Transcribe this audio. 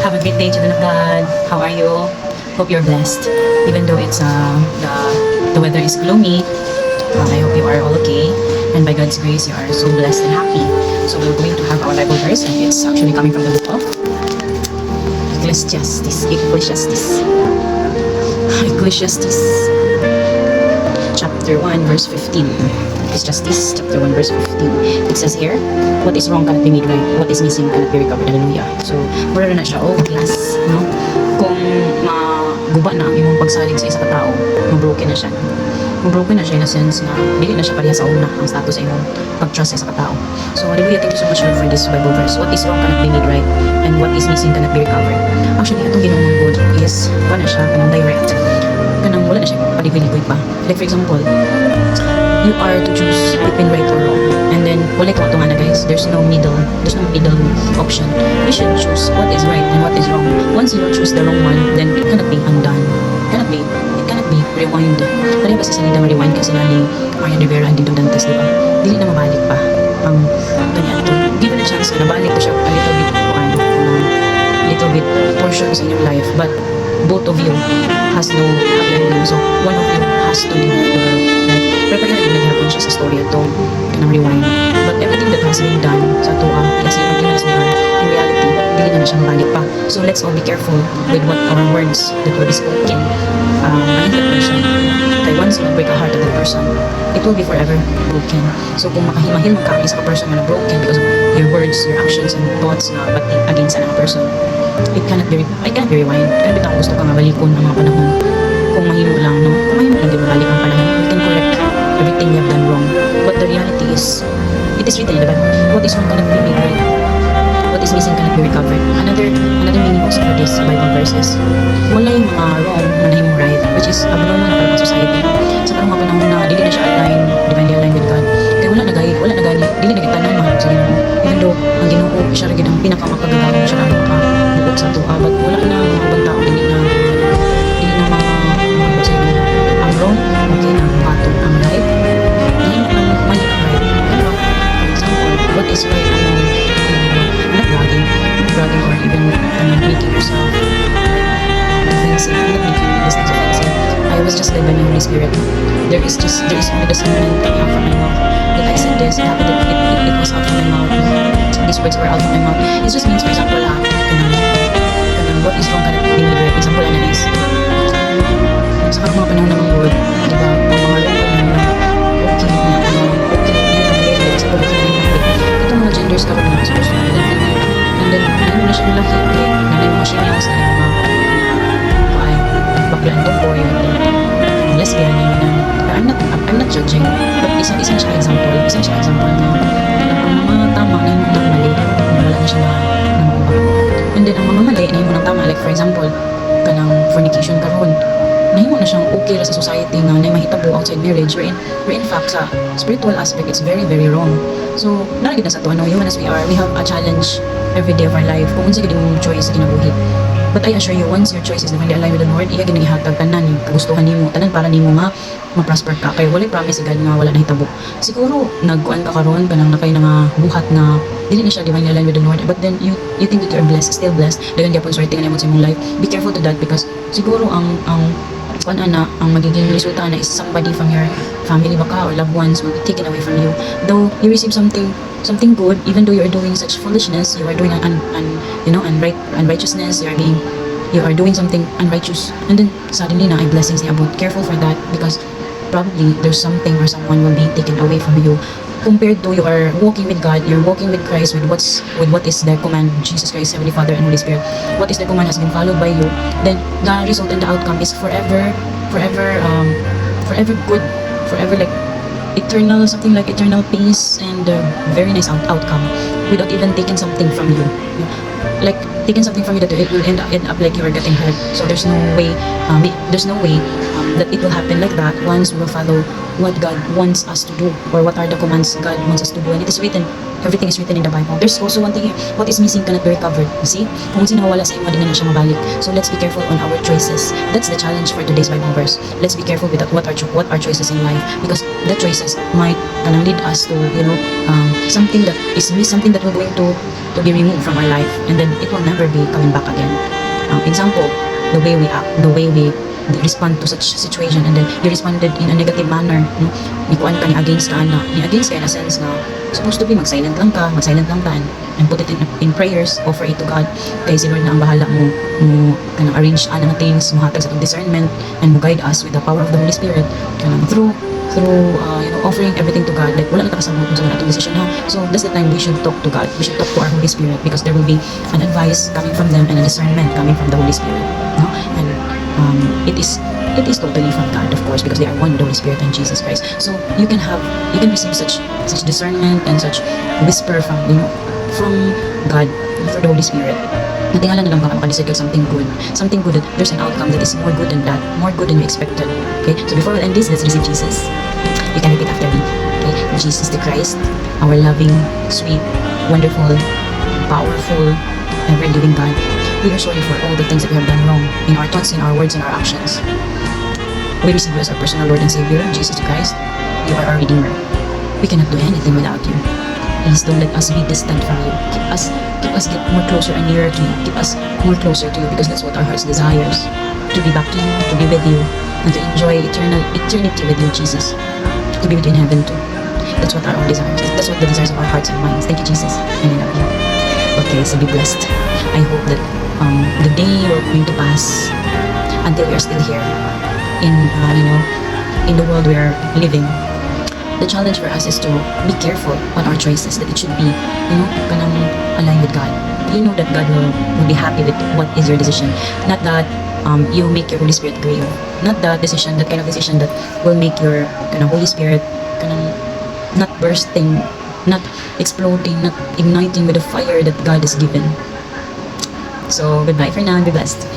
Have a great day, children of God. How are you? Hope you're blessed. Even though it's the weather is gloomy, I hope you are all okay. And by God's grace, you are so blessed and happy. So we're going to have our Bible verse, and it's actually coming from the book of Ecclesiastes. Ecclesiastes chapter 1 verse 15. Ecclesiastes chapter 1 verse 15. It says here, what is wrong cannot be made right, what is missing cannot be recovered. Hallelujah. So mura na siya, glass, no? Kung maguba na ang imong pagsalig sa isa ka tao, mabroken na siya. Mabroken na siya in a sense na dili na siya pareha sa una ang status sa imong pag-trust sa isa ka tao. So hallelujah, thank you so much Lord for this Bible verse. What is wrong cannot be made right, and what is missing cannot be recovered. Actually, atong ginawang good is wala siya kanang direct, kanang wala na siya palibig-libig pa. Like for example, you are to choose between right or wrong, and then wala ka nga na guys, there's no middle option. You should choose what is right and what is wrong. Once you choose the wrong one, then it cannot be undone, it cannot be rewind. Kaya ba sa salida ma-rewind kasi nga ni Marian Rivera and Dito Dantes, diba? Dili na mabalik pa ang ganyan to. Given a chance na nabalik ko siya a little bit portions in your life, but both of you has no happy ending. So one of you has to leave the world, right? Pero pag yun naghihapon siya sa story ito, kanang rewind. But everything that has been done sa tuwa, kasi mag-imas we are, in reality, hindi na siya mabalik pa. So let's all be careful with what our words that will be spoken against that person. Kaya once you break a heart of that person, it will be forever broken. So kung makahimahil man ka sa person na broken because of your words, your actions, and thoughts na pati against another person, it cannot be rewind. Kaya bitang gusto ka nga balikon ang mga panahon. Kung mahimo lang, no? Kung mahimo lang din mabalik ang panahon, we can correct everything you have done wrong. But the reality is, it is written in the Bible, what is wrong cannot be made right, what is missing cannot be recovered. Another meaning also for this Bible verses, wala yung mga wrong na nahimong right, which is abnormal na parang society. Sa parang mga panahon na dili na siya divinely aligned with God. Kaya wala na gani, dili na gitanan mahal sa Ginoo. Even though ang Ginoo siya rin ang pinakamapagagawang siya ang makabukod sa tuwa, but wala na mga ibang tao dili na mga sa Ginoo. Ang wrong, okay na patong ang right, dili na mali ang right. Diba? For example, what is right among not bragging or even making yourself offensive, not making business offensive. I was just led by the Holy Spirit. There is only the statement coming out from my mouth that I said this, it happened that it was out from my mouth. These words were out from my mouth. It just means, for example, what is wrong cannot be made right. Example, ano is, sa mga panahon ng mga word, di ba, ang mga lungkot na okay na example, itong mga genders karoon na sa gusto na and then ano na siya nalaki, nanay mga siya niya sa mga bakla ang tomboy, lesbian, I'm not judging, but isa na siya example na ang mga tama na yung mga mali na wala na siya na maubak. And then ang mga mali na yung mga tama, like for example kanang fornication karon, nahimo na siyang okay ra sa society nga na mahitabo outside marriage, where in fact sa spiritual aspect it's very very wrong. So naragid na sa to, human as we are, we have a challenge every day of our life kung unsa gid imong choice sa kinabuhi. But I assure you, once your choice is divinely aligned with the Lord, iya gid gihatag tanan yung kagustuhan nimo, tanan para nimo nga ma-prosper ka. Kay wala promise si God nga wala na hitabo. Siguro nagkuan ka karon kanang nakay nga buhat nga dili na siya divinely aligned with the Lord, but then you think that you're blessed, still blessed, dagan gyapon swerte nga nimo sa imong life. Be careful to that, because siguro ang magiging resulta na is somebody from your family baka or loved ones will be taken away from you. Though you receive something good, even though you are doing such foolishness, you are doing unrighteousness, you are doing something unrighteous, and then suddenly na ay blessings ni abot. Careful for that, because probably there's something or someone will be taken away from you. Compared to you are walking with God, you're walking with Christ, with what is the command, Jesus Christ, Heavenly Father, and Holy Spirit. What is the command has been followed by you, then the result and the outcome is forever good, forever like eternal, something like eternal peace and very nice outcome, without even taking something from you. Like taking something from you that it will end up like you are getting hurt. So there's no way that it will happen like that once we will follow what God wants us to do, or what are the commands God wants us to do. And it is written, everything is written in the Bible. There's also one thing here, what is missing cannot be recovered. You see, kung sino nawala sa imo, di na siya mabalik. So let's be careful on our choices. That's the challenge for today's Bible verse. Let's be careful with what our choices in life, because the choices might lead us to something that is something that we're going to be removed from our life, and then it will never be coming back again. Example, the way we act, the way we respond to such situation, and then you responded in a negative manner, no? Ni kuan ka, ni against ka na, ni against ka in a sense na supposed to be mag-silent lang ka, and put it in prayers, offer it to God. Kay si Lord na ang bahala mo kanang arrange ang things, muhatag sa itong discernment, and mo guide us with the power of the Holy Spirit, kanang through offering everything to God. Like wala na kasabot sa atong decision, ha. So that's the time we should talk to God, we should talk to our Holy Spirit, because there will be an advice coming from them and a discernment coming from the Holy Spirit, no? And it is totally from God, of course, because they are one with the Holy Spirit and Jesus Christ. So you can receive such discernment and such whisper from from God through the Holy Spirit. Natingala na lang baka makadecide ka something good that there's an outcome that is more good than that, more good than you expected. Okay, so before we end this, let's receive Jesus. You can repeat after me. Okay, Jesus the Christ, our loving, sweet, wonderful, powerful, ever-living God. We are sorry for all the things that we have done wrong in our thoughts, in our words, and our actions. We receive you as our personal Lord and Savior, Jesus Christ. You are our Redeemer. We cannot do anything without you. Please don't let us be distant from you. Keep us get more closer and nearer to you. Keep us more closer to you, because that's what our hearts desires. To be back to you, to be with you, and to enjoy eternity with you, Jesus. To be with you in heaven too. That's what our desires. That's what the desires of our hearts and minds. Thank you, Jesus, and I love you. Okay, so be blessed. I hope that the day you're going to pass until we are still here in in the world we are living. The challenge for us is to be careful on our choices, that it should be kanang aligned with God. You know that God will be happy with what is your decision, not that you make your Holy Spirit grieve, not that kind of decision that will make your Holy Spirit not bursting, not exploding, not igniting with the fire that God has given. So goodbye for now, be blessed.